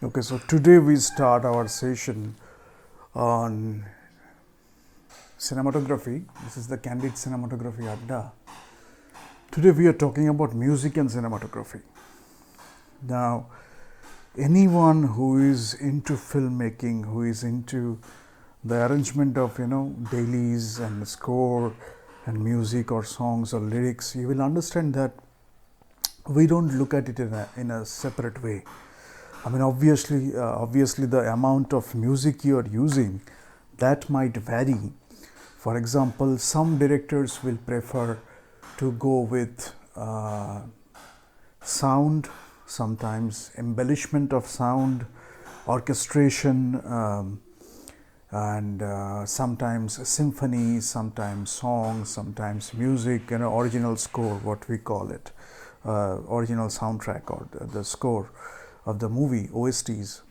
Okay, so today we start our session on cinematography. This is the Candid Cinematography Adda. Today we are talking about music and cinematography. Now, anyone who is into filmmaking, who is into the arrangement of dailies and score and music or songs or lyrics, you will understand that we don't look at it in a separate way. I mean, obviously, the amount of music you are using that might vary. For example, some directors will prefer to go with sound, sometimes embellishment of sound, orchestration, and sometimes symphony, sometimes songs, sometimes music, original score, what we call it, original soundtrack or the score of the movie, OSTs.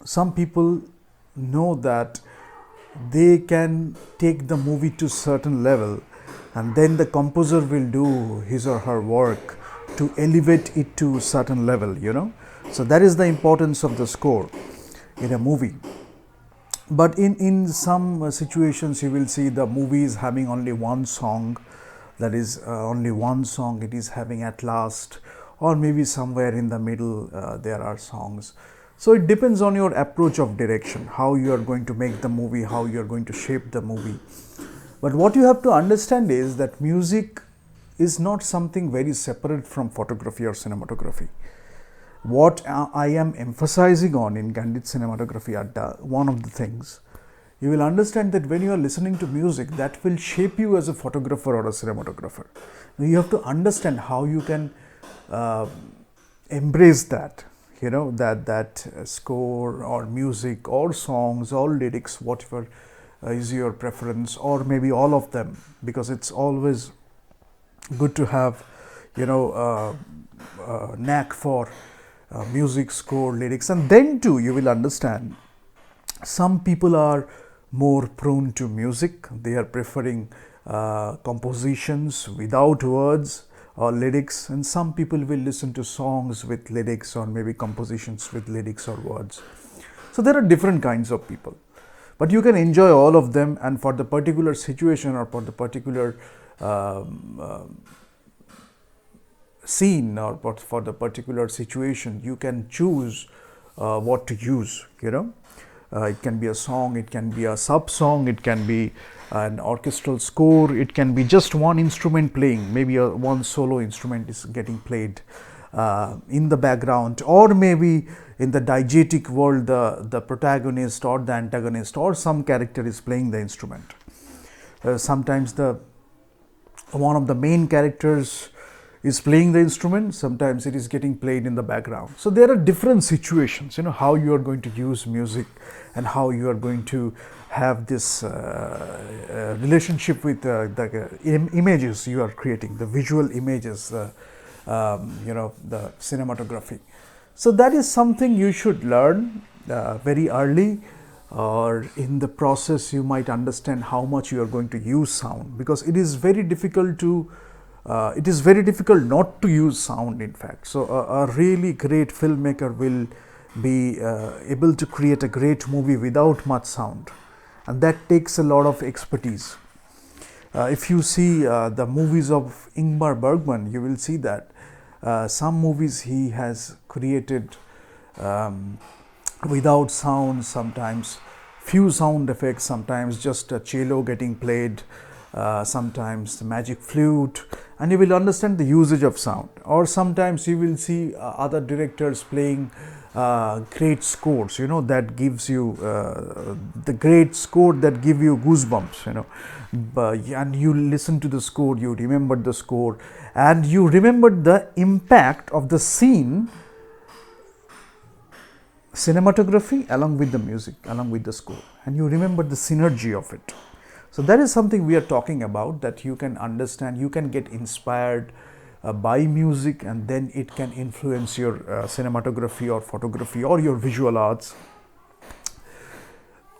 Some people know that they can take the movie to certain level, and then the composer will do his or her work to elevate it to certain level. So that is the importance of the score in a movie. But in some situations you will see the movie is having only one song, that is only one song it is having at last, or maybe somewhere in the middle there are songs. So it depends on your approach of direction, how you are going to make the movie, how you are going to shape the movie. But what you have to understand is that music is not something very separate from photography or cinematography. What I am emphasizing on in Candid Cinematography Adda, one of the things, you will understand that when you are listening to music, that will shape you as a photographer or a cinematographer. Now you have to understand how you can embrace that, that score or music or songs or lyrics, whatever is your preference, or maybe all of them, because it's always good to have knack for music, score, lyrics. And then too you will understand some people are more prone to music. They are preferring compositions without words or lyrics, and some people will listen to songs with lyrics or maybe compositions with lyrics or words. So there are different kinds of people, but you can enjoy all of them, and for the particular situation or for the particular scene or for the particular situation, you can choose what to use. It can be a song, it can be a sub song, it can be an orchestral score, it can be just one instrument playing, maybe one solo instrument is getting played in the background, or maybe in the diegetic world the protagonist or the antagonist or some character is playing the instrument. Sometimes one of the main characters is playing the instrument, sometimes it is getting played in the background. So there are different situations, how you are going to use music and how you are going to have this relationship with the images you are creating, the visual images, the cinematography. So that is something you should learn very early, or in the process you might understand how much you are going to use sound, because it is very difficult not to use sound, in fact. So a really great filmmaker will be able to create a great movie without much sound, and that takes a lot of expertise. If you see the movies of Ingmar Bergman, you will see that some movies he has created without sound, sometimes few sound effects, sometimes just a cello getting played, sometimes the magic flute, and you will understand the usage of sound. Or sometimes you will see other directors playing great scores, that gives you the great score that give you goosebumps, and you listen to the score, you remember the score, and you remember the impact of the scene, cinematography along with the music, along with the score, and you remember the synergy of it. So that is something we are talking about, that you can understand, you can get inspired by music, and then it can influence your cinematography or photography or your visual arts,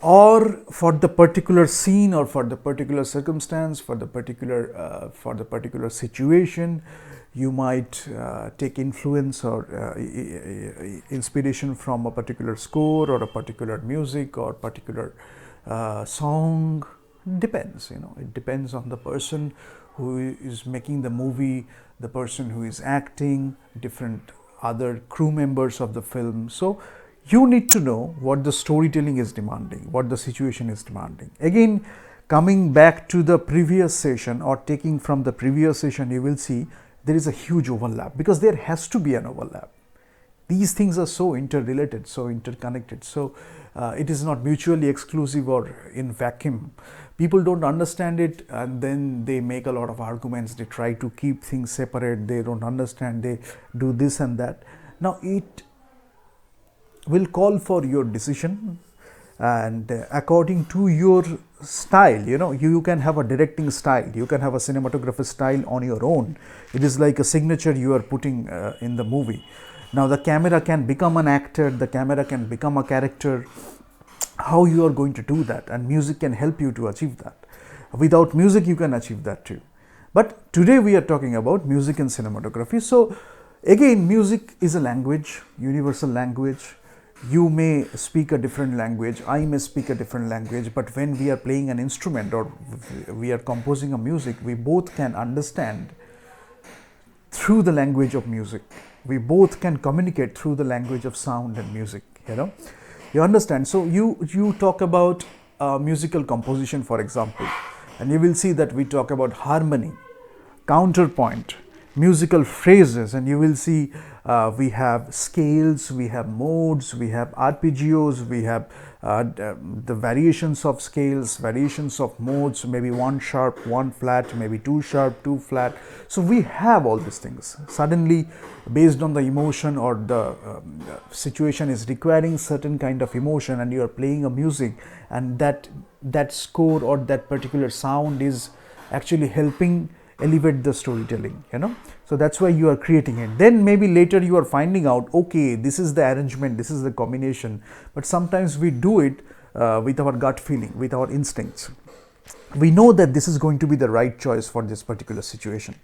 or for the particular scene or for the particular circumstance, for the particular situation, you might take influence or inspiration from a particular score or a particular music or particular song. Depends, it depends on the person who is making the movie, the person who is acting, different other crew members of the film. So you need to know what the storytelling is demanding, what the situation is demanding. Again, coming back to the previous session or taking from the previous session, you will see there is a huge overlap, because there has to be an overlap. These things are so interrelated, so interconnected. So it is not mutually exclusive or in vacuum. People don't understand it, and then they make a lot of arguments. They try to keep things separate. They don't understand. They do this and that. Now it will call for your decision, and according to your style, you can have a directing style, you can have a cinematography style on your own. It is like a signature you are putting in the movie. Now the camera can become an actor, the camera can become a character. How you are going to do that, and music can help you to achieve that. Without music you can achieve that too. But today we are talking about music and cinematography. So again, music is a language, universal language. You may speak a different language, I may speak a different language, but when we are playing an instrument or we are composing a music, we both can understand through the language of music. We both can communicate through the language of sound and music, You understand? So you talk about musical composition, for example, and you will see that we talk about harmony, counterpoint, musical phrases, and you will see we have scales, we have modes, we have arpeggios, we have the variations of scales, variations of modes, maybe one sharp, one flat, maybe two sharp, two flat. So we have all these things. Suddenly, based on the emotion or the situation is requiring certain kind of emotion, and you are playing a music, and that score or that particular sound is actually helping elevate the storytelling, So that's why you are creating it. Then maybe later you are finding out, okay, this is the arrangement, this is the combination. But sometimes we do it with our gut feeling, with our instincts. We know that this is going to be the right choice for this particular situation.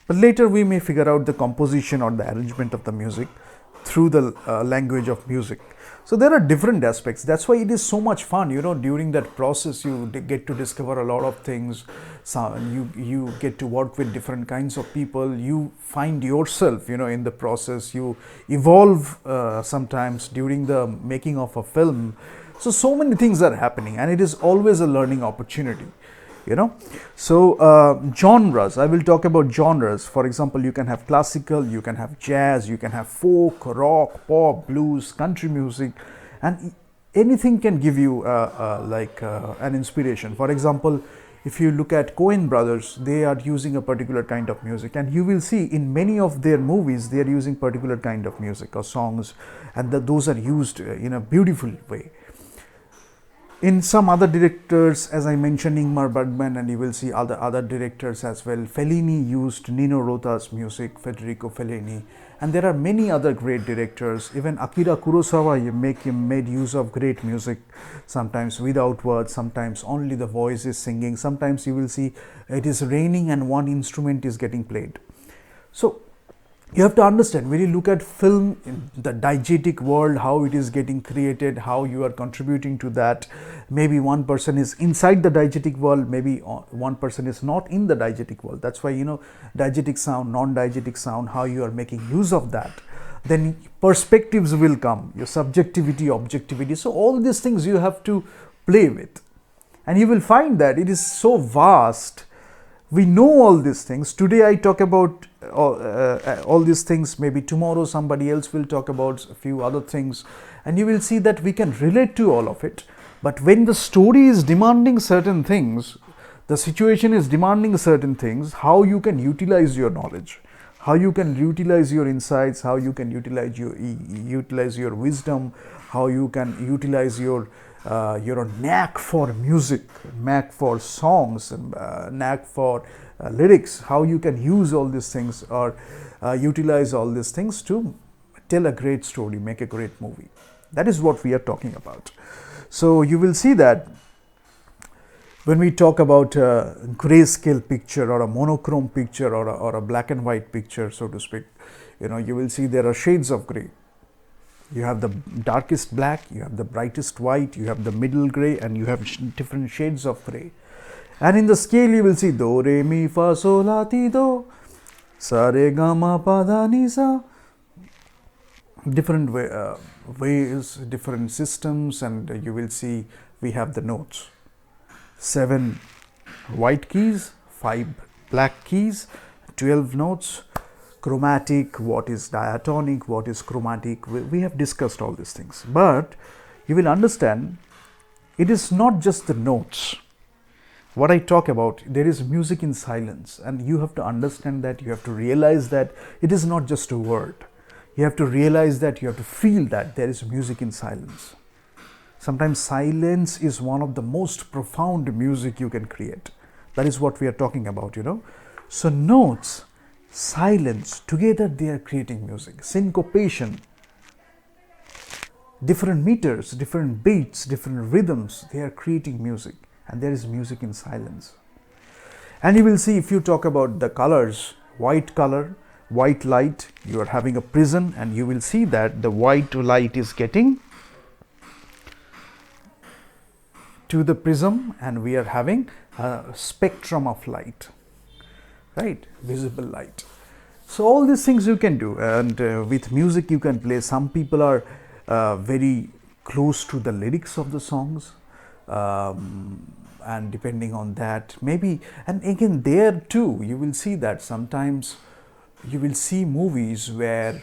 But later we may figure out the composition or the arrangement of the music through the language of music. So there are different aspects. That's why it is so much fun, during that process you get to discover a lot of things. So you get to work with different kinds of people. You find yourself, in the process. You evolve sometimes during the making of a film. So many things are happening, and it is always a learning opportunity. So genres, I will talk about genres. For example, you can have classical, you can have jazz, you can have folk, rock, pop, blues, country music, and anything can give you an inspiration. For example, if you look at Coen brothers, they are using a particular kind of music, and you will see in many of their movies they are using particular kind of music or songs, and those are used in a beautiful way. In some other directors, as I mentioned, Ingmar Bergman, and you will see other directors as well. Fellini used Nino Rota's music, Federico Fellini, and there are many other great directors. Even Akira Kurosawa made use of great music, sometimes without words, sometimes only the voice is singing. Sometimes you will see it is raining and one instrument is getting played. So you have to understand, when you look at film, the diegetic world, how it is getting created, how you are contributing to that. Maybe one person is inside the diegetic world, maybe one person is not in the diegetic world. That's why, diegetic sound, non-diegetic sound, how you are making use of that. Then perspectives will come, your subjectivity, objectivity. So all these things you have to play with. And you will find that it is so vast. We know all these things. Today I talk about all these things. Maybe tomorrow somebody else will talk about a few other things. And you will see that we can relate to all of it. But when the story is demanding certain things, the situation is demanding certain things, how you can utilize your knowledge, how you can utilize your insights, how you can utilize your wisdom, how you can utilize your knack for music, knack for songs, knack for lyrics, how you can use all these things or utilize all these things to tell a great story, make a great movie. That is what we are talking about. So you will see that When we talk about a grayscale picture or a monochrome picture or a black and white picture, so to speak, you will see there are shades of gray. You have the darkest black, you have the brightest white, you have the middle gray, and you have different shades of gray. And in the scale, you will see do, re, mi, fa, sol, la, ti, do, sa, re, ga, ma, pa, da, ni, sa. Different ways, different systems, and you will see we have the notes. 7 white keys, 5 black keys, 12 notes. Chromatic, what is diatonic, what is chromatic, we have discussed all these things. But you will understand, it is not just the notes. What I talk about, there is music in silence, and you have to understand that, you have to realize that it is not just a word. You have to realize that, you have to feel that there is music in silence. Sometimes silence is one of the most profound music you can create. That is what we are talking about, So notes, silence, together they are creating music. Syncopation, different meters, different beats, different rhythms, they are creating music, and there is music in silence. And you will see, if you talk about the colors, white color, white light, you are having a prism, and you will see that the white light is getting to the prism, and we are having a spectrum of light, right? Visible light. So all these things you can do, and with music you can play. Some people are very close to the lyrics of the songs, and depending on that, maybe, and again there too, you will see that sometimes you will see movies where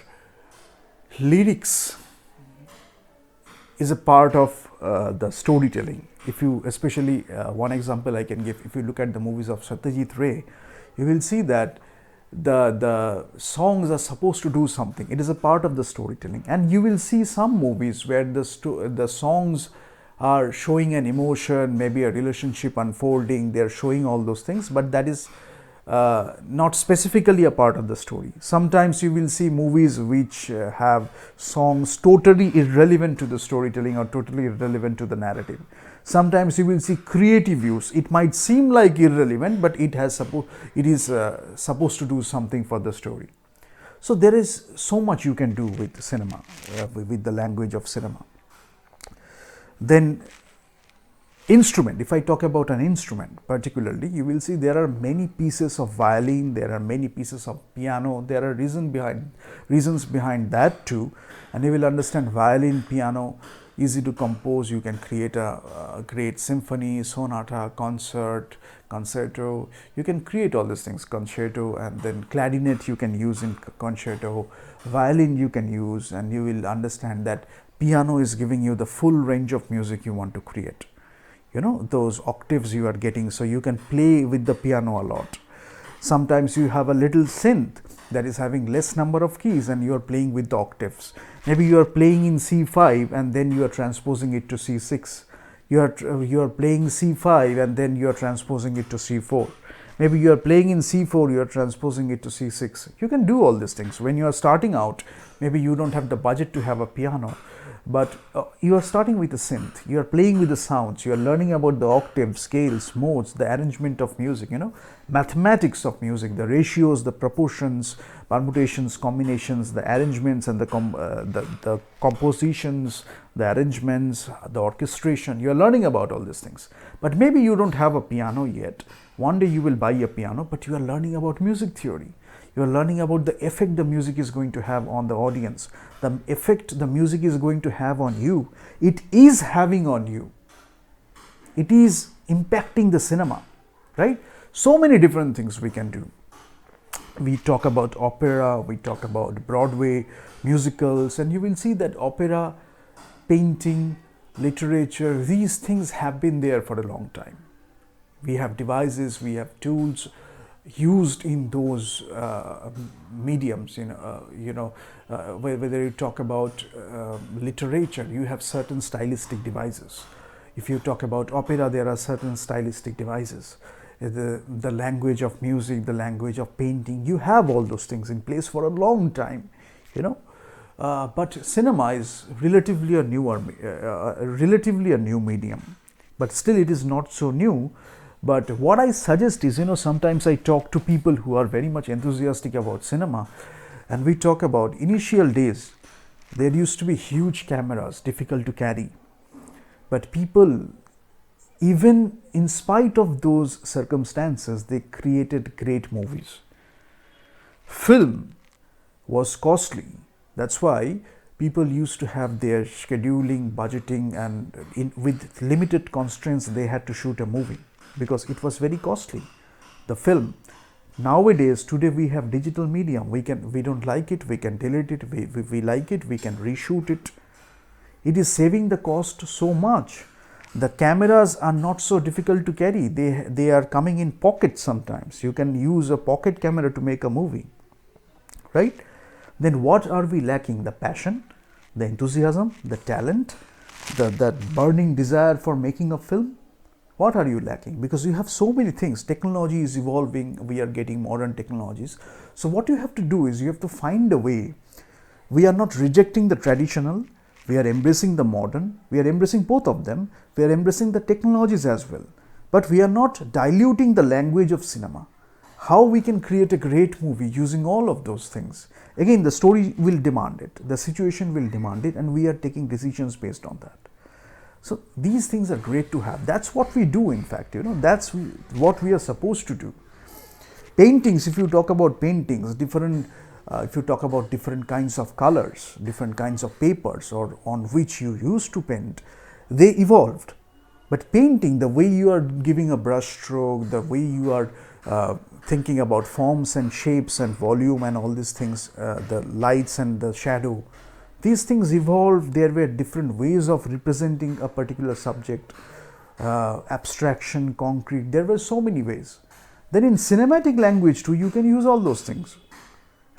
lyrics is a part of the storytelling. If you, especially one example I can give, if you look at the movies of Satyajit Ray, you will see that the songs are supposed to do something. It is a part of the storytelling. And you will see some movies where the songs are showing an emotion, maybe a relationship unfolding, they are showing all those things, but that is not specifically a part of the story. Sometimes you will see movies which have songs totally irrelevant to the storytelling or totally irrelevant to the narrative. Sometimes you will see creative use. It might seem like irrelevant, but it is supposed to do something for the story. So there is so much you can do with cinema, with the language of cinema. Then instrument, if I talk about an instrument particularly, you will see there are many pieces of violin, there are many pieces of piano, there are reasons behind that too, and you will understand violin, piano, easy to compose. You can create a great symphony, sonata, concert, concerto. You can create all these things, concerto, and then clarinet you can use in concerto, violin you can use, and you will understand that piano is giving you the full range of music you want to create. Those octaves you are getting, so you can play with the piano a lot. Sometimes you have a little synth that is having less number of keys and you are playing with the octaves. Maybe you are playing in C5 and then you are transposing it to C6. You are playing C5 and then you are transposing it to C4. Maybe you are playing in C4, you are transposing it to C6. You can do all these things. When you are starting out, maybe you don't have the budget to have a piano, but you are starting with a synth. You are playing with the sounds. You are learning about the octaves, scales, modes, the arrangement of music, mathematics of music, the ratios, the proportions, permutations, combinations, the arrangements, and the compositions, the arrangements, the orchestration. You are learning about all these things. But maybe you don't have a piano yet. One day you will buy a piano, but you are learning about music theory. You are learning about the effect the music is going to have on the audience, the effect the music is going to have on you. It is having on you. It is impacting the cinema, right? So many different things we can do. We talk about opera, we talk about Broadway, musicals, and you will see that opera, painting, literature, these things have been there for a long time. We have devices, we have tools used in those mediums, whether you talk about literature, you have certain stylistic devices. If you talk about opera, there are certain stylistic devices. The language of music, the language of painting, you have all those things in place for a long time, but cinema is relatively a new medium, but still it is not so new. But what I suggest is, sometimes I talk to people who are very much enthusiastic about cinema, and we talk about initial days. There used to be huge cameras, difficult to carry, but people, even in spite of those circumstances, they created great movies. Film was costly. That's why people used to have their scheduling, budgeting, and with limited constraints, they had to shoot a movie because it was very costly. The film. Nowadays, today we have digital medium. We don't like it, we can delete it. We like it, we can reshoot it. It is saving the cost so much. The cameras are not so difficult to carry. They are coming in pockets sometimes. You can use a pocket camera to make a movie, right? Then what are we lacking? The passion, the enthusiasm, the talent, that burning desire for making a film. What are you lacking? Because you have so many things. Technology is evolving. We are getting modern technologies. So what you have to do is you have to find a way. We are not rejecting the traditional. We are embracing the modern. We are embracing both of them. We are embracing the technologies as well. But we are not diluting the language of cinema. How we can create a great movie using all of those things. Again, the story will demand it. The situation will demand it, and we are taking decisions based on that. So these things are great to have. That's what we do, in fact. That's what we are supposed to do. Paintings, if you talk about paintings, if you talk about different kinds of colors, different kinds of papers or on which you used to paint, they evolved. But painting, the way you are giving a brush stroke, the way you are thinking about forms and shapes and volume and all these things, the lights and the shadow, these things evolved. There were different ways of representing a particular subject, abstraction, concrete. There were so many ways. Then in cinematic language too, you can use all those things,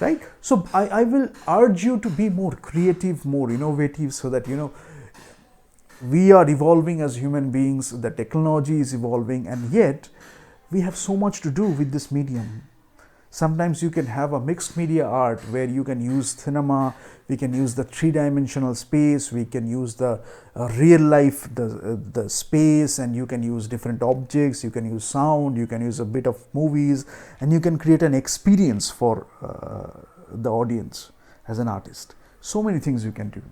right? So I will urge you to be more creative, more innovative, so that we are evolving as human beings. The technology is evolving, and yet we have so much to do with this medium. Sometimes you can have a mixed media art where you can use cinema, we can use the three-dimensional space, we can use the real life, the space, and you can use different objects, you can use sound, you can use a bit of movies, and you can create an experience for the audience as an artist. So many things you can do.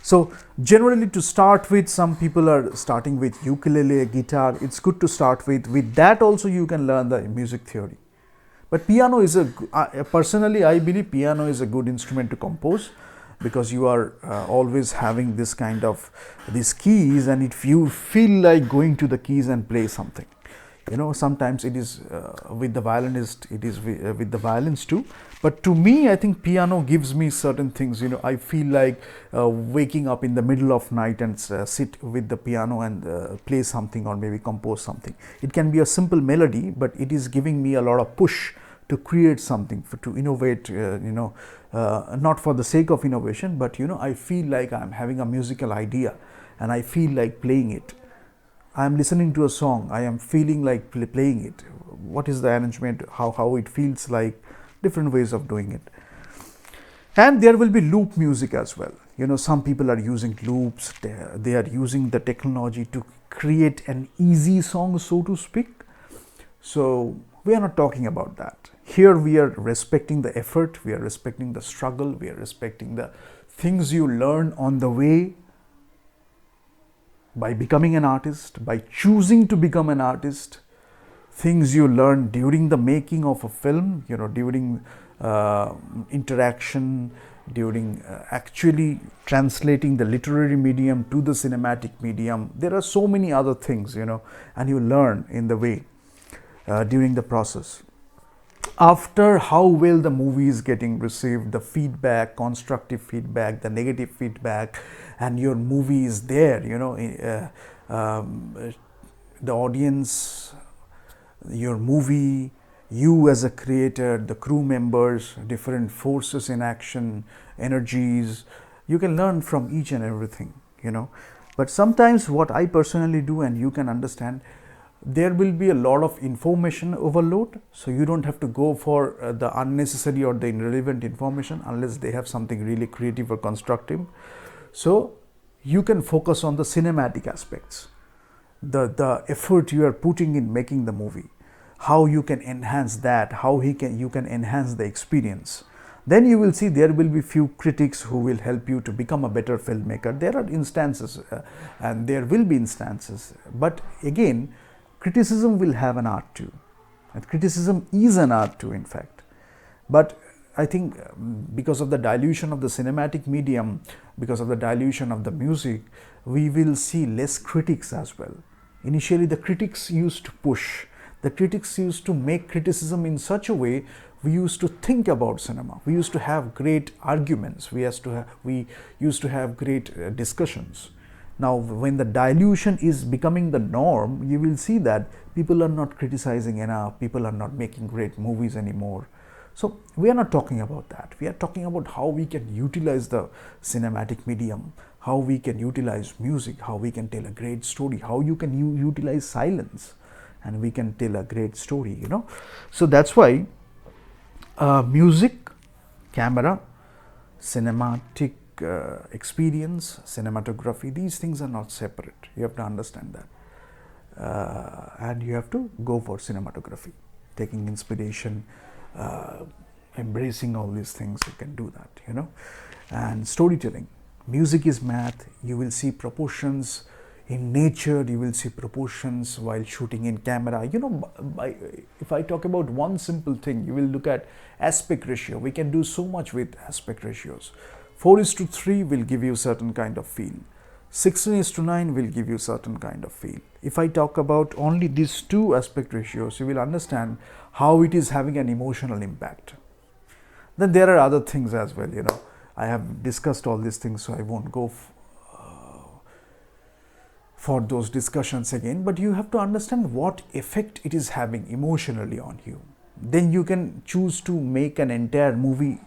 So generally, to start with, some people are starting with ukulele, guitar. It's good to start with that. Also you can learn the music theory. But piano is personally I believe piano is a good instrument to compose, because you are always having this kind of these keys, and if you feel like going to the keys and play something, sometimes it is with the violinist, it is with the violins too. But to me, I think piano gives me certain things. I feel like waking up in the middle of night and sit with the piano and play something, or maybe compose something. It can be a simple melody, but it is giving me a lot of push to create something, to innovate, not for the sake of innovation, but I feel like I'm having a musical idea and I feel like playing it. I am listening to a song, I am feeling like playing it. What is the arrangement, how it feels like, different ways of doing it. And there will be loop music as well. Some people are using loops, they are using the technology to create an easy song, so to speak. So we are not talking about that. Here we are respecting the effort, we are respecting the struggle, we are respecting the things you learn on the way by becoming an artist, by choosing to become an artist, things you learn during the making of a film, during interaction, during actually translating the literary medium to the cinematic medium. There are so many other things, and you learn in the way during the process. After how well the movie is getting received, the feedback, constructive feedback, the negative feedback, and your movie is there, the audience, your movie, you as a creator, the crew members, different forces in action, energies, you can learn from each and everything, But sometimes what I personally do, and you can understand, there will be a lot of information overload, so you don't have to go for the unnecessary or the irrelevant information unless they have something really creative or constructive. So you can focus on the cinematic aspects. the effort you are putting in making the movie, how you can enhance that, how you can enhance the experience. Then you will see there will be few critics who will help you to become a better filmmaker. There are instances and there will be instances, but again, criticism will have an art too, and criticism is an art too, in fact. But I think because of the dilution of the cinematic medium, because of the dilution of the music, we will see less critics as well. Initially, the critics used to push, the critics used to make criticism in such a way. We used to think about cinema, we used to have great arguments, we used to have great discussions. Now, when the dilution is becoming the norm, you will see that people are not criticizing enough, people are not making great movies anymore. So we are not talking about that. We are talking about how we can utilize the cinematic medium, how we can utilize music, how we can tell a great story, how you can utilize silence, and we can tell a great story, you know. So that's why music, camera, cinematic experience, cinematography, these things are not separate. You have to understand that. And you have to go for cinematography, taking inspiration, embracing all these things. You can do that, you know. And storytelling, music is math. You will see proportions in nature, you will see proportions while shooting in camera, you know. If I talk about one simple thing, you will look at aspect ratio. We can do so much with aspect ratios. 4:3 will give you certain kind of feel, 16:9 will give you certain kind of feel. If I talk about only these two aspect ratios, you will understand how it is having an emotional impact. Then there are other things as well, you know. I have discussed all these things, so I won't go for those discussions again, but you have to understand what effect it is having emotionally on you. Then you can choose to make an entire movie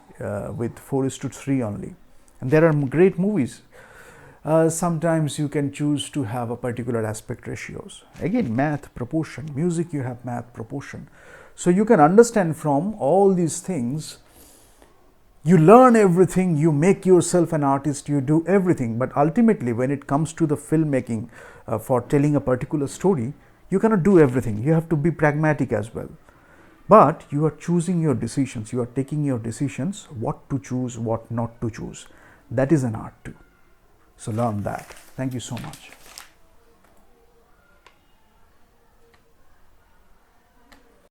with 4:3 only, and there are great movies. Sometimes you can choose to have a particular aspect ratios. Again, math, proportion. Music, you have math, proportion. So you can understand from all these things. You learn everything, you make yourself an artist, you do everything, but ultimately when it comes to the filmmaking for telling a particular story, you cannot do everything. You have to be pragmatic as well. But you are choosing your decisions, you are taking your decisions, what to choose, what not to choose. That is an art too. So learn that. Thank you so much.